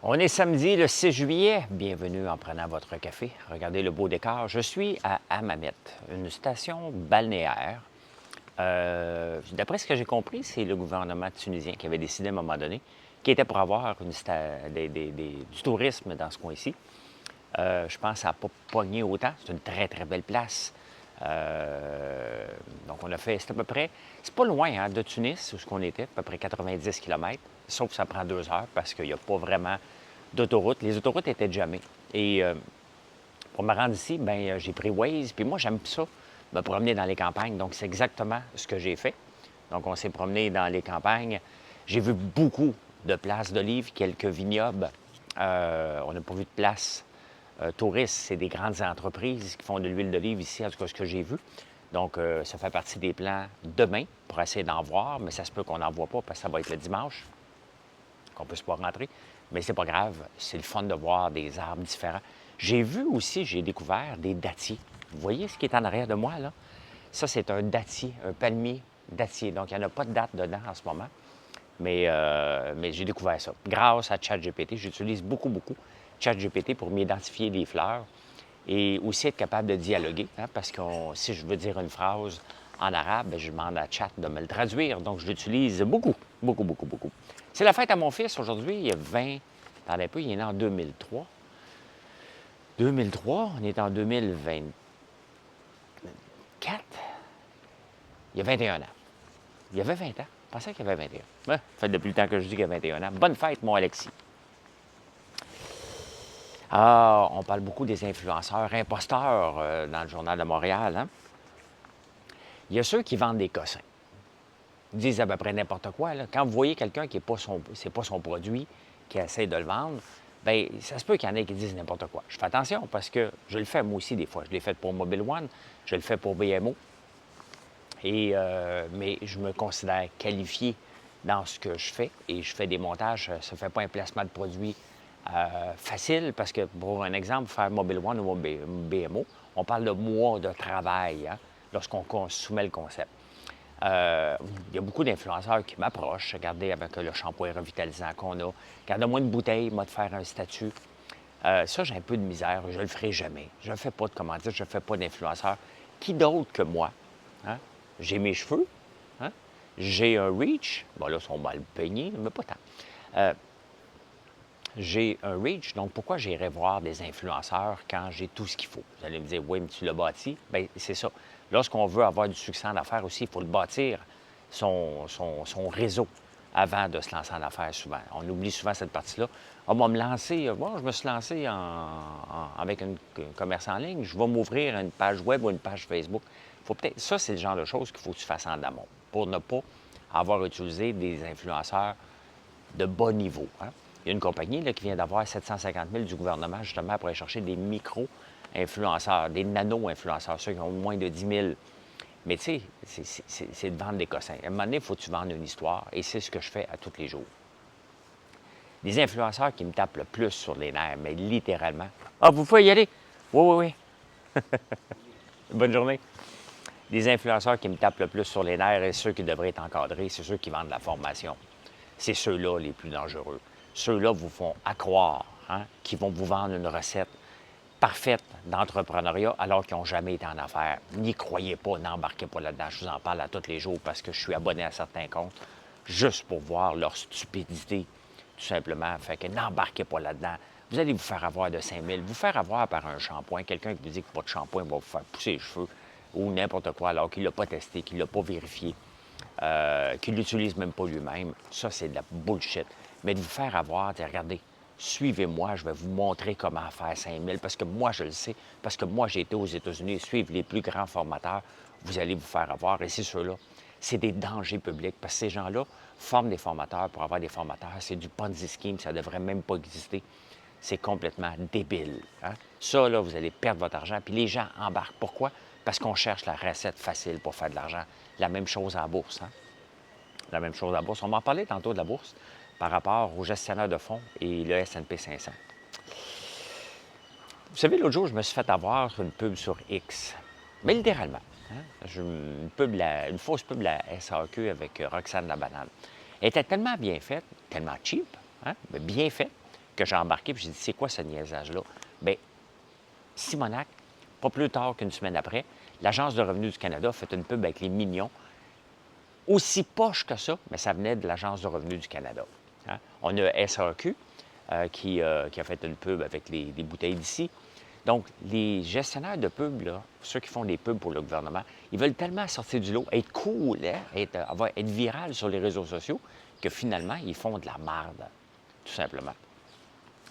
On est samedi le 6 juillet. Bienvenue en prenant votre café. Regardez le beau décor. Je suis à Hammamet, une station balnéaire. D'après ce que j'ai compris, c'est le gouvernement tunisien qui avait décidé à un moment donné qui était pour avoir du tourisme dans ce coin-ci. Je pense que ça n'a pas pogné autant. C'est une très, très belle place. Donc, on a fait, c'est à peu près, c'est pas loin de Tunis, où ce qu'on était, à peu près 90 km, sauf que ça prend 2 heures parce qu'il n'y a pas vraiment d'autoroute. Les autoroutes étaient jamais. Et pour me rendre ici, ben j'ai pris Waze, puis moi, j'aime ça, me promener dans les campagnes. Donc, c'est exactement ce que j'ai fait. Donc, on s'est promené dans les campagnes. J'ai vu beaucoup de places d'olives, quelques vignobles. On n'a pas vu de place touristes, c'est des grandes entreprises qui font de l'huile d'olive ici, en tout cas ce que j'ai vu. Donc, ça fait partie des plans demain pour essayer d'en voir, mais ça se peut qu'on n'en voit pas parce que ça va être le dimanche, qu'on ne peut pas rentrer. Mais c'est pas grave, c'est le fun de voir des arbres différents. J'ai vu aussi, j'ai découvert des dattiers. Vous voyez ce qui est en arrière de moi, là? Ça, c'est un dattier, un palmier dattier. Donc, il n'y en a pas de date dedans en ce moment. Mais j'ai découvert ça. Grâce à ChatGPT, j'utilise beaucoup ChatGPT pour m'identifier des fleurs et aussi être capable de dialoguer. Parce que si je veux dire une phrase en arabe, bien, je demande à Chat de me le traduire. Donc, je l'utilise beaucoup. C'est la fête à mon fils aujourd'hui. Il y a 20... Attendez un peu, il est né en 2003. 2003, on est en 2024. Il y a 21 ans. Il y avait 20 ans. Je pensais qu'il y avait 21. Ça fait depuis le temps que je dis qu'il y a 21 ans. Bonne fête, mon Alexis. Ah, on parle beaucoup des influenceurs imposteurs dans le Journal de Montréal. Hein? Il y a ceux qui vendent des cossins. Ils disent à peu près n'importe quoi. Là. Quand vous voyez quelqu'un qui n'est pas son produit, qui essaie de le vendre, bien, ça se peut qu'il y en ait qui disent n'importe quoi. Je fais attention parce que je le fais moi aussi des fois. Je l'ai fait pour Mobile One, je le fais pour BMO. Mais je me considère qualifié dans ce que je fais et je fais des montages. Ça ne fait pas un placement de produit facile parce que, pour un exemple, faire Mobile One ou BMO, on parle de mois de travail lorsqu'on soumet le concept. Il y a beaucoup d'influenceurs qui m'approchent. Regardez avec le shampoing revitalisant qu'on a. Regardez-moi une bouteille, moi, de faire un statut. Ça, j'ai un peu de misère. Je ne le ferai jamais. Je ne fais pas de commandite, je ne fais pas d'influenceur. Qui d'autre que moi? Hein? J'ai mes cheveux. Hein? J'ai un reach. Bon, là, ils sont mal peignés, mais pas tant. J'ai un reach, donc pourquoi j'irais voir des influenceurs quand j'ai tout ce qu'il faut? Vous allez me dire, oui, mais tu l'as bâti. Bien, c'est ça. Lorsqu'on veut avoir du succès en affaires aussi, il faut le bâtir, son réseau, avant de se lancer en affaires souvent. On oublie souvent cette partie-là. Ah, moi, me lancer, bon, je me suis lancé avec un commerce en ligne, je vais m'ouvrir une page web ou une page Facebook. Faut peut-être, ça, c'est le genre de choses qu'il faut que tu fasses en amont pour ne pas avoir utilisé des influenceurs de bas niveau. Hein? Il y a une compagnie là, qui vient d'avoir 750 000 du gouvernement justement pour aller chercher des micro-influenceurs, des nano-influenceurs, ceux qui ont moins de 10 000. Mais tu sais, c'est de vendre des cossins. À un moment donné, il faut que tu vendes une histoire et c'est ce que je fais à tous les jours. Des influenceurs qui me tapent le plus sur les nerfs, mais littéralement. Ah, vous pouvez y aller? Oui. Bonne journée. Des influenceurs qui me tapent le plus sur les nerfs et ceux qui devraient être encadrés, c'est ceux qui vendent la formation. C'est ceux-là les plus dangereux. Ceux-là vous font accroire qu'ils vont vous vendre une recette parfaite d'entrepreneuriat alors qu'ils n'ont jamais été en affaires. N'y croyez pas, n'embarquez pas là-dedans. Je vous en parle à tous les jours parce que je suis abonné à certains comptes juste pour voir leur stupidité, tout simplement. Fait que n'embarquez pas là-dedans. Vous allez vous faire avoir de 5 000, vous faire avoir par un shampoing, quelqu'un qui vous dit que votre shampoing va vous faire pousser les cheveux ou n'importe quoi alors qu'il ne l'a pas testé, qu'il ne l'a pas vérifié. Qu'il l'utilise même pas lui-même. Ça, c'est de la bullshit. Mais de vous faire avoir, regardez, suivez-moi, je vais vous montrer comment faire 5000 parce que moi, je le sais, parce que moi, j'ai été aux États-Unis suivre les plus grands formateurs. Vous allez vous faire avoir. Et c'est ceux-là, c'est des dangers publics parce que ces gens-là forment des formateurs pour avoir des formateurs. C'est du Ponzi scheme, ça ne devrait même pas exister. C'est complètement débile. Hein? Ça, là, vous allez perdre votre argent. Puis les gens embarquent. Pourquoi? Parce qu'on cherche la recette facile pour faire de l'argent. La même chose en bourse. Hein? La même chose en bourse. On m'en parlait tantôt de la bourse par rapport au gestionnaire de fonds et le S&P 500. Vous savez, l'autre jour, je me suis fait avoir une pub sur X. Mais littéralement. Hein? Une fausse pub de la SAQ avec Roxane la banane. Elle était tellement bien faite, tellement cheap, hein? Mais bien faite, que j'ai embarqué, puis j'ai dit, c'est quoi ce niaisage-là? Bien, Simonac, pas plus tard qu'une semaine après, l'Agence de revenus du Canada a fait une pub avec les Mignons, aussi poche que ça, mais ça venait de l'Agence de revenus du Canada. Hein? On a SAQ qui a fait une pub avec les bouteilles d'ici. Donc, les gestionnaires de pubs, là, ceux qui font des pubs pour le gouvernement, ils veulent tellement sortir du lot, être cool, hein, être viral sur les réseaux sociaux, que finalement, ils font de la merde, tout simplement.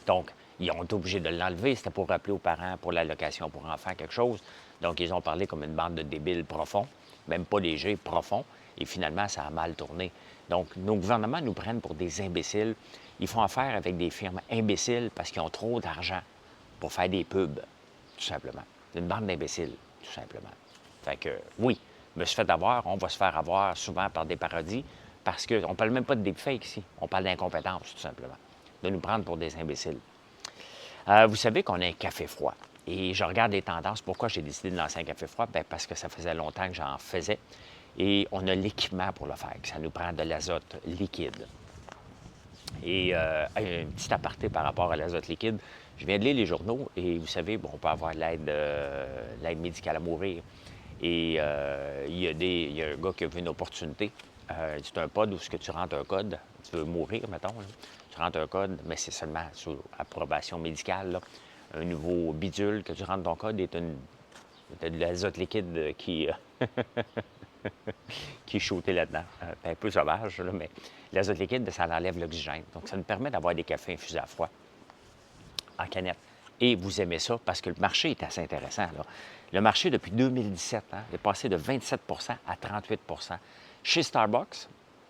Donc, ils ont été obligés de l'enlever. C'était pour rappeler aux parents pour l'allocation pour enfants quelque chose. Donc, ils ont parlé comme une bande de débiles profonds, même pas légers, profonds. Et finalement, ça a mal tourné. Donc, nos gouvernements nous prennent pour des imbéciles. Ils font affaire avec des firmes imbéciles parce qu'ils ont trop d'argent pour faire des pubs, tout simplement. Une bande d'imbéciles, tout simplement. Fait que, oui, je me suis fait avoir. On va se faire avoir souvent par des parodies parce qu'on ne parle même pas de deepfake ici. On parle d'incompétence, tout simplement. De nous prendre pour des imbéciles. Vous savez qu'on a un café froid. Et je regarde les tendances. Pourquoi j'ai décidé de lancer un café froid? Bien, parce que ça faisait longtemps que j'en faisais. Et on a l'équipement pour le faire. Ça nous prend de l'azote liquide. Et un petit aparté par rapport à l'azote liquide. Je viens de lire les journaux et vous savez, bon, on peut avoir l'aide médicale à mourir. Et il y a un gars qui a vu une opportunité. C'est un pod où ce que tu rentres un code, tu veux mourir, mettons. Là. Tu rentres un code, mais c'est seulement sous approbation médicale. Là. Un nouveau bidule que tu rentres ton code est de l'azote liquide qui est shooté là-dedans. Un peu sauvage, là, mais l'azote liquide, ça enlève l'oxygène. Donc, ça nous permet d'avoir des cafés infusés à froid en canette. Et vous aimez ça parce que le marché est assez intéressant. Là. Le marché, depuis 2017, est passé de 27 à 38 Chez Starbucks,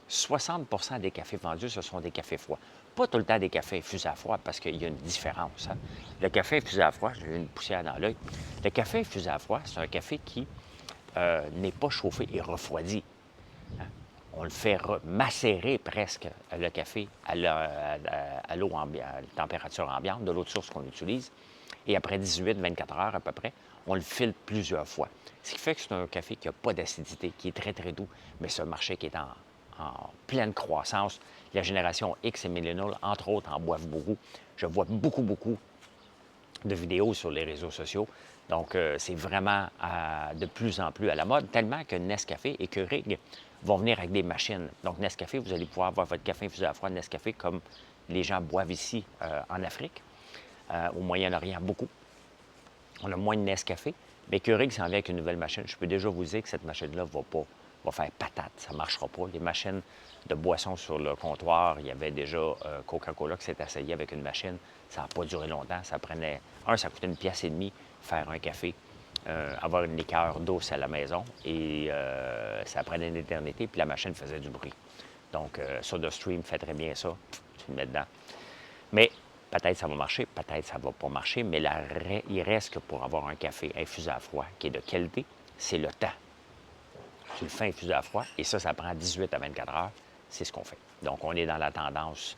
60 des cafés vendus, ce sont des cafés froids. Pas tout le temps des cafés infusés à froid parce qu'il y a une différence. Hein. Le café infusé à froid, j'ai eu une poussière dans l'œil. Le café infusé à froid, c'est un café qui n'est pas chauffé et refroidi. Hein. On le fait macérer presque, le café, à l'eau à température ambiante, de l'eau de source qu'on utilise. Et après 18-24 heures à peu près, on le filtre plusieurs fois. Ce qui fait que c'est un café qui n'a pas d'acidité, qui est très, très doux, mais c'est un marché qui est en pleine croissance. La génération X et millennial, entre autres, en boivent beaucoup. Je vois beaucoup, beaucoup de vidéos sur les réseaux sociaux. Donc, c'est vraiment de plus en plus à la mode, tellement que Nescafé et Keurig vont venir avec des machines. Donc, Nescafé, vous allez pouvoir avoir votre café infusé à froid Nescafé comme les gens boivent ici en Afrique, au Moyen-Orient, beaucoup. On a moins de Nescafé, mais Keurig s'en vient avec une nouvelle machine. Je peux déjà vous dire que cette machine-là va faire patate. Ça ne marchera pas. Les machines de boissons sur le comptoir, il y avait déjà Coca-Cola qui s'est essayé avec une machine. Ça n'a pas duré longtemps. Ça prenait... ça coûtait 1,5 $ faire un café, avoir une liqueur douce à la maison. Et ça prenait une éternité, puis la machine faisait du bruit. Donc, SodaStream fait très bien ça. Tu le mets dedans. Mais peut-être ça va marcher, peut-être ça ne va pas marcher, mais il reste que pour avoir un café infusé à froid qui est de qualité, c'est le temps. Tu le fais infuser à froid et ça prend 18 à 24 heures. C'est ce qu'on fait. Donc, on est dans la tendance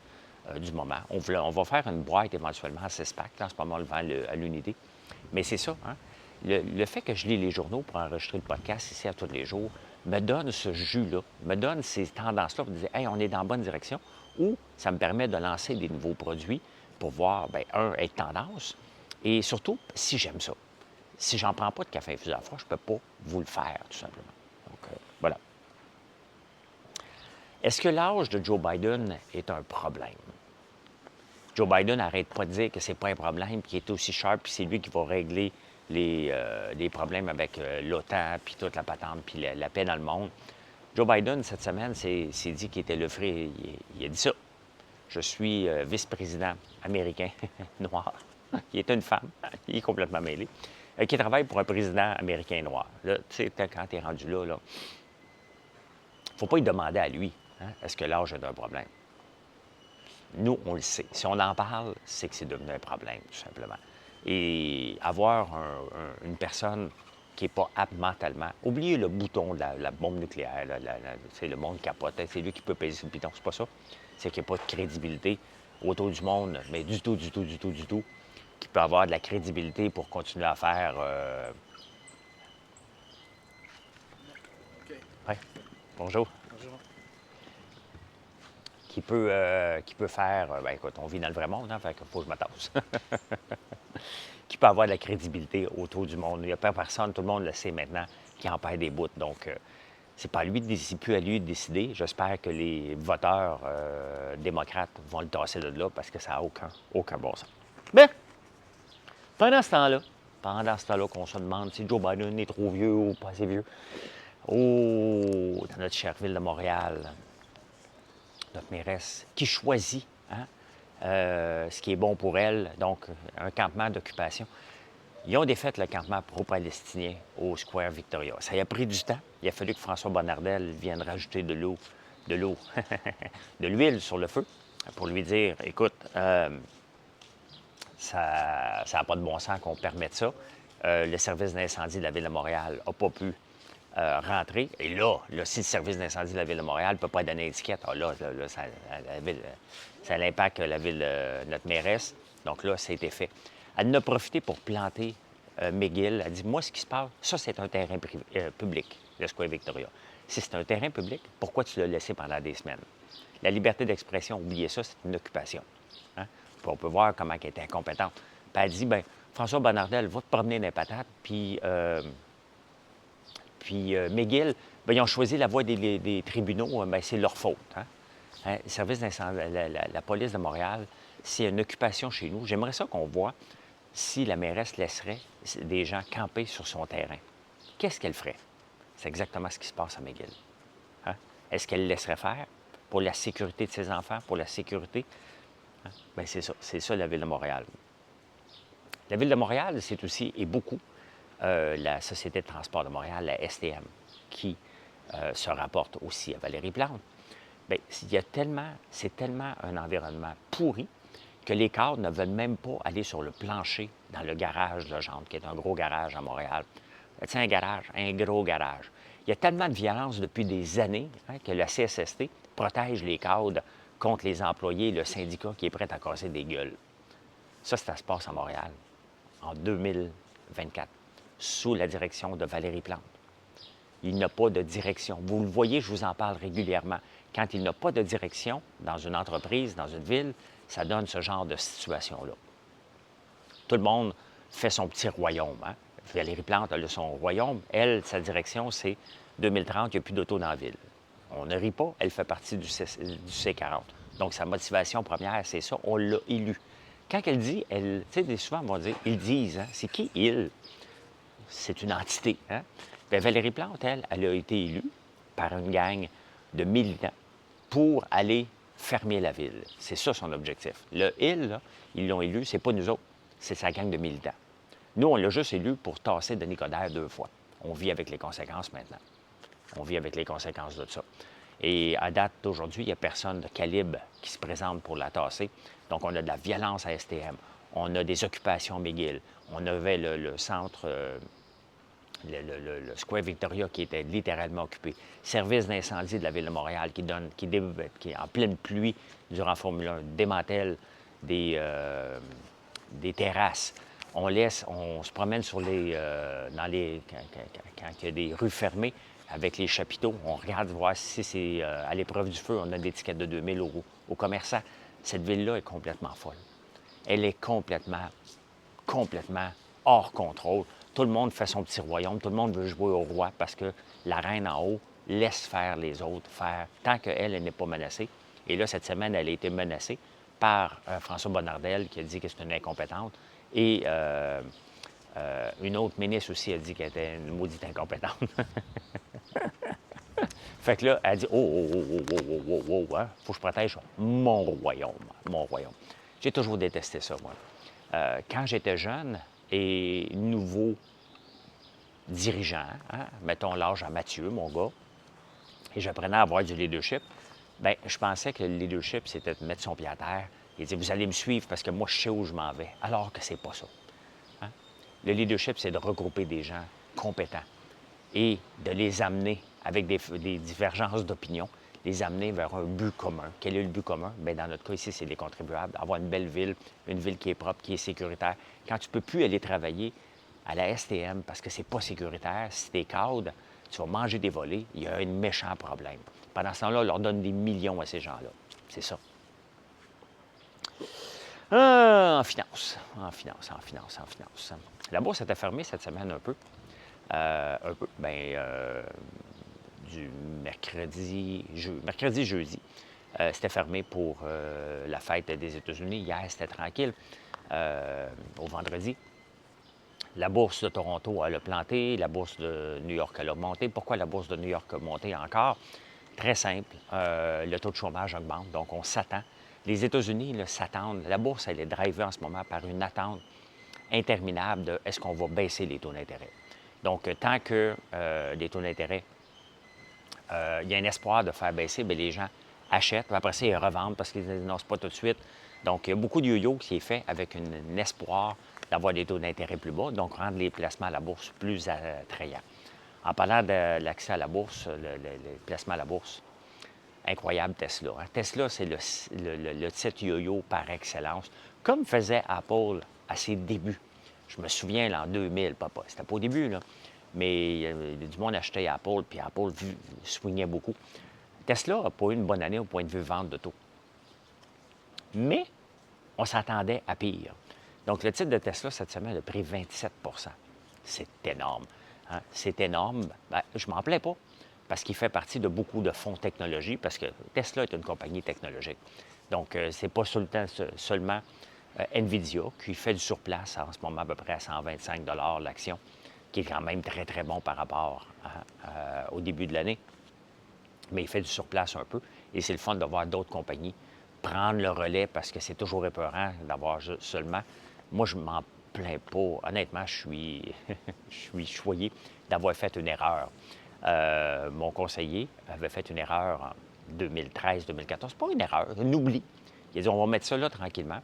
du moment. On va faire une boîte éventuellement à 6 packs. En ce moment, on le vend à l'unité. Mais c'est ça, hein? Le fait que je lis les journaux pour enregistrer le podcast ici à tous les jours me donne ce jus-là, me donne ces tendances-là pour dire « Hey, on est dans la bonne direction » ou ça me permet de lancer des nouveaux produits pour voir, bien, être tendance et surtout, si j'aime ça. Si j'en prends pas de café infusé à froid, je ne peux pas vous le faire, tout simplement. Donc, voilà. Est-ce que l'âge de Joe Biden est un problème? Joe Biden n'arrête pas de dire que c'est pas un problème, qu'il est aussi sharp, puis c'est lui qui va régler les problèmes avec l'OTAN, puis toute la patente, puis la paix dans le monde. Joe Biden, cette semaine, s'est dit qu'il était le frais. Il a dit ça. Je suis vice-président américain noir. Il est une femme. Il est complètement mêlé. Qui travaille pour un président américain noir. Là, tu sais, quand tu es rendu là, il ne faut pas lui demander à lui, hein, est-ce que l'âge est un problème? Nous, on le sait. Si on en parle, c'est que c'est devenu un problème, tout simplement. Et avoir une personne qui n'est pas apte mentalement, oubliez le bouton de la bombe nucléaire, c'est le monde capote, c'est lui qui peut peser sur le piton, c'est pas ça. C'est qu'il n'y a pas de crédibilité autour du monde, mais du tout, qui peut avoir de la crédibilité pour continuer à faire... OK. Ouais. Bonjour. Bonjour. qui peut faire, ben écoute, on vit dans le vrai monde, hein, fait qu'il faut que je me tasse. Qui peut avoir de la crédibilité autour du monde. Il n'y a pas personne, tout le monde le sait maintenant, qui en perd des bouts. Donc, c'est pas lui, c'est plus à lui de décider. J'espère que les voteurs démocrates vont le tasser de là parce que ça n'a aucun bon sens. Mais, pendant ce temps-là qu'on se demande si Joe Biden est trop vieux ou pas assez vieux, dans notre chère ville de Montréal, notre mairesse, qui choisit ce qui est bon pour elle, donc un campement d'occupation. Ils ont défait le campement pro-palestinien au Square Victoria. Ça a pris du temps. Il a fallu que François Bonnardel vienne rajouter de l'huile sur le feu pour lui dire, écoute, ça n'a pas de bon sens qu'on permette ça. Le service d'incendie de la Ville de Montréal n'a pas pu rentrer. Et là, si le service d'incendie de la Ville de Montréal ne peut pas donner d'étiquette, ça impacte la ville, notre mairesse. Donc là, ça a été fait. Elle en a profité pour planter McGill. Elle dit, moi, ce qui se passe, ça, c'est un terrain public, le Square Victoria. Si c'est un terrain public, pourquoi tu l'as laissé pendant des semaines? La liberté d'expression, oubliez ça, c'est une occupation. Hein? Puis on peut voir comment elle était incompétente. Puis elle dit, bien, François Bonnardel, va te promener dans les patates, puis McGill, bien, ils ont choisi la voie des tribunaux, bien, c'est leur faute. Hein? Le service d'incendie, la police de Montréal, s'il y a une occupation chez nous, j'aimerais ça qu'on voit si la mairesse laisserait des gens camper sur son terrain. Qu'est-ce qu'elle ferait? C'est exactement ce qui se passe à McGill. Hein? Est-ce qu'elle le laisserait faire pour la sécurité de ses enfants, pour la sécurité? Hein? Bien, c'est ça la Ville de Montréal. La Ville de Montréal, c'est aussi, et beaucoup, la Société de transport de Montréal, la STM, qui se rapporte aussi à Valérie Plante. Bien, c'est tellement un environnement pourri que les cadres ne veulent même pas aller sur le plancher dans le garage de Legendre, qui est un gros garage à Montréal. C'est un garage, un gros garage. Il y a tellement de violence depuis des années que la CSST protège les cadres contre les employés, le syndicat qui est prêt à casser des gueules. Ça se passe à Montréal en 2024, sous la direction de Valérie Plante. Il n'a pas de direction. Vous le voyez, je vous en parle régulièrement. Quand il n'a pas de direction dans une entreprise, dans une ville, ça donne ce genre de situation-là. Tout le monde fait son petit royaume. Hein? Valérie Plante a son royaume. Elle, sa direction, c'est 2030, il n'y a plus d'auto dans la ville. On ne rit pas, elle fait partie du C40. Donc, sa motivation première, c'est ça, on l'a élu. Quand elle dit, tu sais, souvent, on va dire, ils disent, hein? C'est qui il? C'est une entité. Hein? Bien, Valérie Plante, elle a été élue par une gang de militants pour aller fermer la ville. C'est ça son objectif. Le il, là, ils l'ont élu, c'est pas nous autres, c'est sa gang de militants. Nous, on l'a juste élu pour tasser Denis Coderre 2 fois. On vit avec les conséquences maintenant. On vit avec les conséquences de ça. Et à date d'aujourd'hui, il n'y a personne de calibre qui se présente pour la tasser. Donc, on a de la violence à STM. On a des occupations McGill. On avait le centre, le Square Victoria qui était littéralement occupé. Service d'incendie de la Ville de Montréal qui est en pleine pluie durant Formule 1, démantèle des terrasses. On se promène quand il y a des rues fermées avec les chapiteaux. On regarde voir si c'est à l'épreuve du feu, on a des tickets de 2000 aux commerçants. Cette ville-là est complètement folle. Elle est complètement hors contrôle. Tout le monde fait son petit royaume, tout le monde veut jouer au roi parce que la reine en haut laisse faire les autres faire tant qu'elle n'est pas menacée. Et là, cette semaine, elle a été menacée par François Bonnardel qui a dit que c'est une incompétente. Et une autre ministre aussi a dit qu'elle était une maudite incompétente. Fait que là, elle dit hein, faut que je protège mon royaume. Mon royaume. J'ai toujours détesté ça, moi. Quand j'étais jeune et nouveau dirigeant, hein, mettons l'âge à Mathieu, mon gars, et j'apprenais à avoir du leadership, bien, je pensais que le leadership, c'était de mettre son pied à terre et dire, vous allez me suivre parce que moi, je sais où je m'en vais, alors que c'est pas ça. Hein? Le leadership, c'est de regrouper des gens compétents et de les amener avec des divergences d'opinion, les amener vers un but commun. Quel est le but commun? Bien, dans notre cas ici, c'est les contribuables. Avoir une belle ville, une ville qui est propre, qui est sécuritaire. Quand tu ne peux plus aller travailler à la STM parce que c'est pas sécuritaire, si tu es cadre, tu vas manger des volets, il y a un méchant problème. Pendant ce temps-là, on leur donne des millions à ces gens-là. C'est ça. En finance, en finance, en finance, en finance. La bourse était fermée cette semaine un peu. Du mercredi, jeudi. C'était fermé pour la fête des États-Unis. Hier, c'était tranquille. Au vendredi, la bourse de Toronto, elle a planté. La bourse de New York, elle a monté. Pourquoi la bourse de New York a monté encore? Très simple. Le taux de chômage augmente, donc on s'attend. Les États-Unis s'attendent. La bourse, elle est drivée en ce moment par une attente interminable de est-ce qu'on va baisser les taux d'intérêt. Donc, tant que les taux d'intérêt, il y a un espoir de faire baisser, bien, les gens achètent, puis après ça, ils revendent parce qu'ils n'annoncent pas tout de suite. Donc, il y a beaucoup de yo-yo qui est fait avec un espoir d'avoir des taux d'intérêt plus bas, donc rendre les placements à la bourse plus attrayants. En parlant de l'accès à la bourse, le placement à la bourse, incroyable Tesla. Tesla, c'est le titre yo-yo par excellence, comme faisait Apple à ses débuts. Je me souviens, là, en 2000, papa, c'était pas au début, là, mais du monde achetait Apple, puis Apple swingait beaucoup. Tesla n'a pas eu une bonne année au point de vue vente d'auto. Mais on s'attendait à pire. Donc, le titre de Tesla, cette semaine, a pris 27 C'est énorme. Hein? C'est énorme. Ben, je m'en plains pas, parce qu'il fait partie de beaucoup de fonds technologie, parce que Tesla est une compagnie technologique. Donc, c'est pas seulement NVIDIA qui fait du surplace en ce moment à peu près à 125 l'action, qui est quand même très, très bon par rapport au début de l'année. Mais il fait du surplace un peu. Et c'est le fun de voir d'autres compagnies prendre le relais parce que c'est toujours épeurant d'avoir seulement. Moi, je m'en plains pas. Honnêtement, je suis choyé d'avoir fait une erreur. Mon conseiller avait fait une erreur en 2013-2014. Pas une erreur, un oubli. Il a dit, on va mettre ça là tranquillement.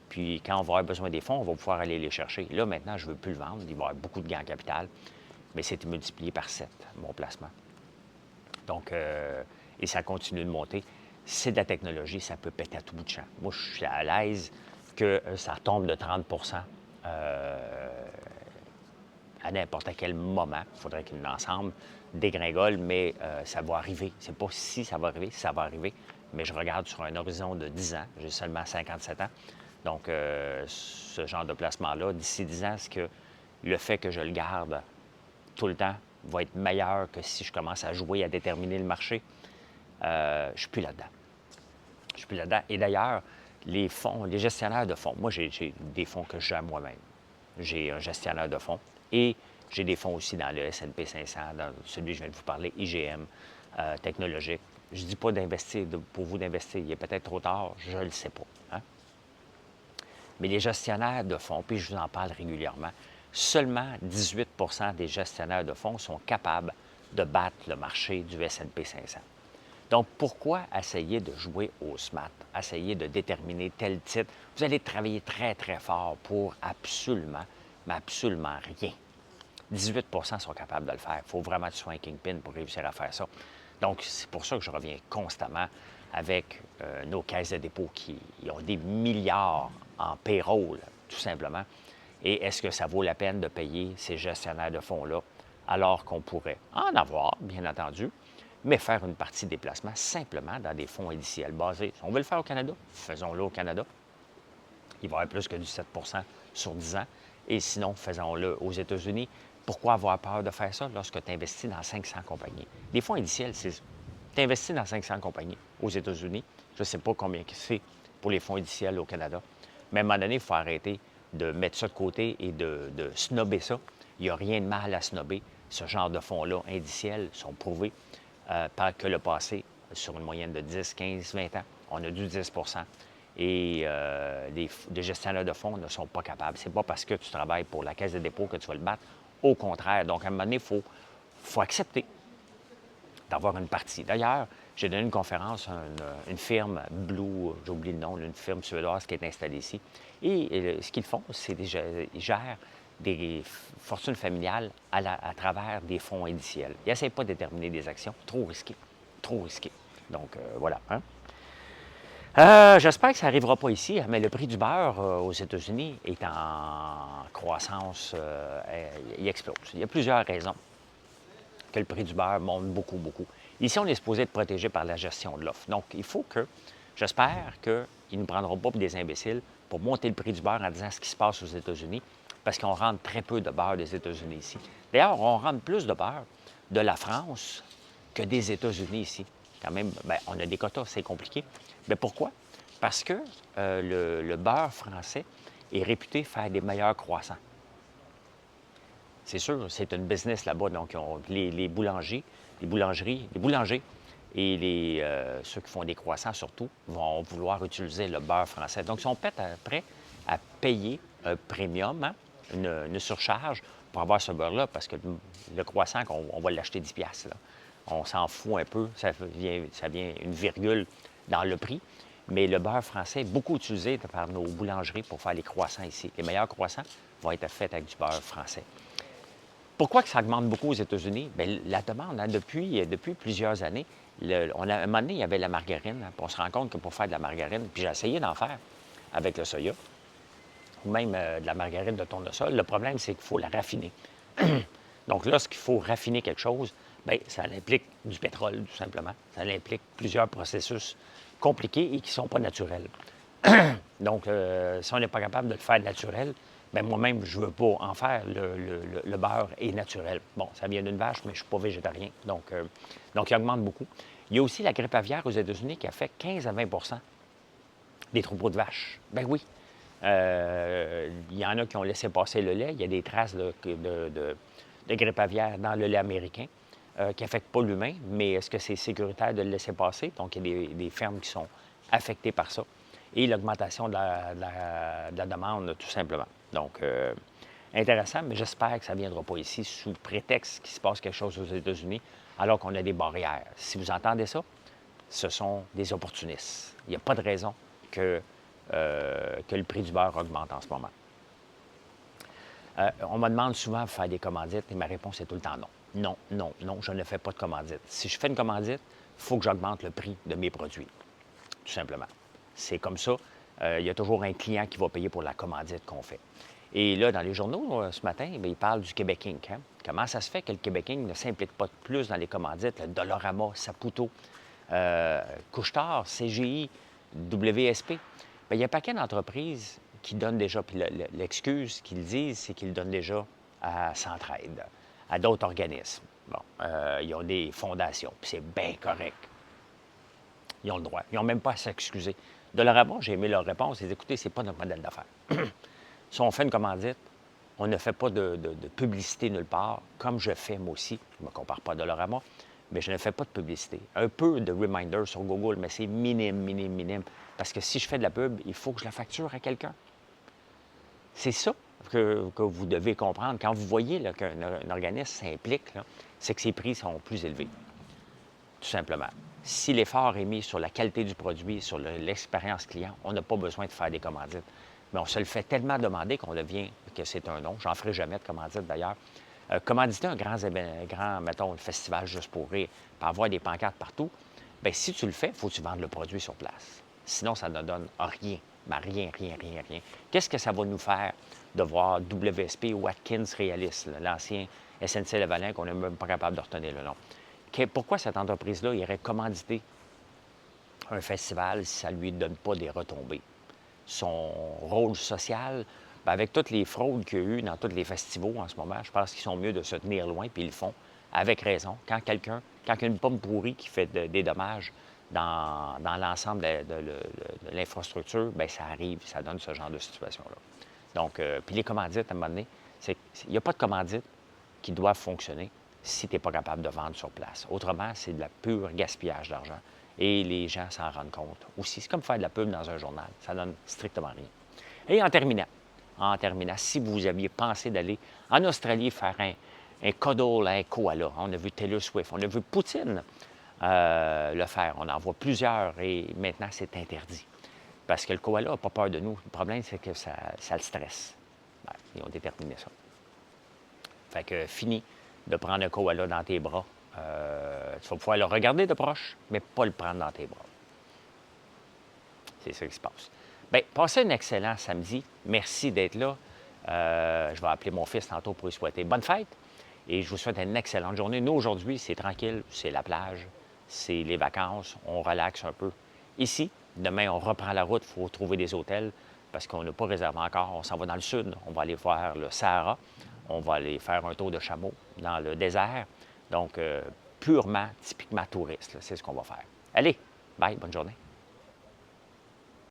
Puis quand on va avoir besoin des fonds, on va pouvoir aller les chercher. Là, maintenant, je ne veux plus le vendre. Il va y avoir beaucoup de gains en capital. Mais c'est multiplié par 7, mon placement. Donc, et ça continue de monter. C'est de la technologie, ça peut péter à tout bout de champ. Moi, je suis à l'aise que ça tombe de 30 à n'importe quel moment. Il faudrait qu'un ensemble dégringole, mais ça va arriver. C'est pas si ça va arriver, ça va arriver. Mais je regarde sur un horizon de 10 ans. J'ai seulement 57 ans. Donc, ce genre de placement-là, d'ici 10 ans, est-ce que le fait que je le garde tout le temps va être meilleur que si je commence à jouer, à déterminer le marché? Je ne suis plus là-dedans. Je suis plus là-dedans. Et d'ailleurs, les fonds, les gestionnaires de fonds, moi, j'ai des fonds que je gère moi-même. J'ai un gestionnaire de fonds et j'ai des fonds aussi dans le S&P 500, dans celui que je viens de vous parler, IGM, technologique. Je ne dis pas d'investir, pour vous d'investir. Il est peut-être trop tard, je ne le sais pas. Hein? Mais les gestionnaires de fonds, puis je vous en parle régulièrement, seulement 18 des gestionnaires de fonds sont capables de battre le marché du S&P 500. Donc, pourquoi essayer de jouer au SMAT, essayer de déterminer tel titre? Vous allez travailler très, très fort pour absolument, mais absolument rien. 18 sont capables de le faire. Il faut vraiment que tu sois un kingpin pour réussir à faire ça. Donc, c'est pour ça que je reviens constamment avec nos caisses de dépôt qui ont des milliards en payroll, tout simplement. Et est-ce que ça vaut la peine de payer ces gestionnaires de fonds-là alors qu'on pourrait en avoir, bien entendu, mais faire une partie des placements simplement dans des fonds indiciels basés. Si on veut le faire au Canada, faisons-le au Canada. Il va y avoir plus que du 7 sur 10 ans. Et sinon, faisons-le aux États-Unis. Pourquoi avoir peur de faire ça lorsque tu investis dans 500 compagnies? Les fonds indiciels, c'est tu investis dans 500 compagnies aux États-Unis. Je ne sais pas combien c'est pour les fonds indiciels au Canada. Mais à un moment donné, il faut arrêter de mettre ça de côté et de snobber ça. Il n'y a rien de mal à snobber. Ce genre de fonds-là indiciels sont prouvés par que le passé, sur une moyenne de 10, 15, 20 ans, on a du 10 et les gestionnaires de fonds ne sont pas capables. Ce n'est pas parce que tu travailles pour la Caisse de dépôt que tu vas le battre. Au contraire. Donc, à un moment donné, il faut accepter d'avoir une partie. D'ailleurs, j'ai donné une conférence à une firme Blue, j'ai oublié le nom, une firme suédoise qui est installée ici. Et ce qu'ils font, c'est qu'ils gèrent des fortunes familiales à travers des fonds indiciels. Ils n'essayent pas de déterminer des actions. Trop risqué. Trop risqué. Donc, voilà. Hein? J'espère que ça n'arrivera pas ici, mais le prix du beurre aux États-Unis est en croissance. Il explose. Il y a plusieurs raisons que le prix du beurre monte beaucoup, beaucoup. Ici, on est supposé être protégé par la gestion de l'offre. Donc, il faut que J'espère qu'ils ne nous prendront pas pour des imbéciles pour monter le prix du beurre en disant ce qui se passe aux États-Unis, parce qu'on rentre très peu de beurre des États-Unis ici. D'ailleurs, on rentre plus de beurre de la France que des États-Unis ici. Quand même, bien, on a des quotas, c'est compliqué. Mais pourquoi? Parce que le beurre français est réputé faire des meilleurs croissants. C'est sûr, c'est une business là-bas. Donc, les boulangers et ceux qui font des croissants surtout vont vouloir utiliser le beurre français. Donc, ils sont prêts à payer un premium, hein, une surcharge pour avoir ce beurre-là, parce que le croissant, on va l'acheter 10 piastres, là. On s'en fout un peu, ça vient une virgule dans le prix. Mais le beurre français est beaucoup utilisé par nos boulangeries pour faire les croissants ici. Les meilleurs croissants vont être faits avec du beurre français. Pourquoi que ça augmente beaucoup aux États-Unis? Bien, la demande, hein, depuis plusieurs années, à un moment donné, il y avait la margarine. Hein, puis on se rend compte que pour faire de la margarine, puis j'ai essayé d'en faire avec le soya, ou même de la margarine de tournesol. Le problème, c'est qu'il faut la raffiner. Donc, lorsqu'il faut raffiner quelque chose, bien, ça implique du pétrole, tout simplement. Ça implique plusieurs processus compliqués et qui ne sont pas naturels. Donc, si on n'est pas capable de le faire naturel, bien, moi-même, je ne veux pas en faire. Le beurre est naturel. Bon, ça vient d'une vache, mais je ne suis pas végétarien. Donc, il augmente beaucoup. Il y a aussi la grippe aviaire aux États-Unis qui a fait 15 à 20 des troupeaux de vaches. Ben oui. Il y en a qui ont laissé passer le lait. Il y a des traces de grippe aviaire dans le lait américain qui n'affectent pas l'humain, mais est-ce que c'est sécuritaire de le laisser passer? Donc, il y a des fermes qui sont affectées par ça. Et l'augmentation de la demande, tout simplement. Donc, intéressant, mais j'espère que ça ne viendra pas ici sous prétexte qu'il se passe quelque chose aux États-Unis, alors qu'on a des barrières. Si vous entendez ça, ce sont des opportunistes. Il n'y a pas de raison que le prix du beurre augmente en ce moment. On me demande souvent de faire des commandites et ma réponse est tout le temps non. Non, non, non, je ne fais pas de commandite. Si je fais une commandite, il faut que j'augmente le prix de mes produits, tout simplement. C'est comme ça. Il y a toujours un client qui va payer pour la commandite qu'on fait. Et là, dans les journaux, ce matin, bien, ils parlent du Québec Inc. Hein? Comment ça se fait que le Québec Inc. ne s'implique pas plus dans les commandites? Le Dollarama, Saputo, Couche-Tard, CGI, WSP. Bien, il y a un paquet d'entreprises qui donnent déjà, puis l'excuse qu'ils disent, c'est qu'ils donnent déjà à Centraide, à d'autres organismes. Bon, ils ont des fondations, puis c'est bien correct. Ils ont le droit. Ils n'ont même pas à s'excuser. Dollarama, j'ai aimé leur réponse. Ils disent, écoutez, ce n'est pas notre modèle d'affaires. Si on fait une commandite, on ne fait pas de publicité nulle part, comme je fais moi aussi. Je ne me compare pas à Dollarama, mais je ne fais pas de publicité. Un peu de reminder sur Google, mais c'est minime, minime, minime. Parce que si je fais de la pub, il faut que je la facture à quelqu'un. C'est ça que vous devez comprendre. Quand vous voyez qu'un organisme s'implique, c'est que ses prix sont plus élevés. Tout simplement. Si l'effort est mis sur la qualité du produit, sur l'expérience client, on n'a pas besoin de faire des commandites. Mais on se le fait tellement demander qu'on devient que c'est un non. J'en ferai jamais de commandite d'ailleurs. Commanditer un grand, mettons, le festival Juste pour rire, pour avoir des pancartes partout, bien, si tu le fais, il faut que tu vendes le produit sur place. Sinon, ça ne donne rien. Mais rien, rien, rien, rien. Qu'est-ce que ça va nous faire de voir WSP ou Atkins Realis, l'ancien SNC-Lavalin qu'on n'est même pas capable de retenir le nom? Pourquoi cette entreprise-là irait commanditer un festival si ça ne lui donne pas des retombées? Son rôle social, bien, avec toutes les fraudes qu'il y a eu dans tous les festivals en ce moment, je pense qu'ils sont mieux de se tenir loin, puis ils le font avec raison. Quand il y a une pomme pourrie qui fait des dommages dans l'ensemble de l'infrastructure, bien, ça arrive, ça donne ce genre de situation-là. Donc, puis les commandites, à un moment donné, il n'y a pas de commandites qui doivent fonctionner si tu n'es pas capable de vendre sur place. Autrement, c'est de la pure gaspillage d'argent. Et les gens s'en rendent compte aussi. C'est comme faire de la pub dans un journal. Ça donne strictement rien. Et en terminant, si vous aviez pensé d'aller en Australie faire un cuddle à un koala, on a vu Taylor Swift, on a vu Poutine le faire. On en voit plusieurs et maintenant, c'est interdit. Parce que le koala n'a pas peur de nous. Le problème, c'est que ça le stresse. Bien, ils ont déterminé ça. Fait que fini de prendre un koala dans tes bras. Tu vas pouvoir le regarder de proche, mais pas le prendre dans tes bras. C'est ça qui se passe. Bien, passez un excellent samedi. Merci d'être là. Je vais appeler mon fils tantôt pour lui souhaiter bonne fête. Et je vous souhaite une excellente journée. Nous, aujourd'hui, c'est tranquille. C'est la plage. C'est les vacances. On relaxe un peu ici. Demain, on reprend la route, il faut trouver des hôtels parce qu'on n'a pas réservé encore. On s'en va dans le sud, on va aller faire le Sahara, on va aller faire un tour de chameau dans le désert. Donc, purement, typiquement touriste, c'est ce qu'on va faire. Allez, bye, bonne journée.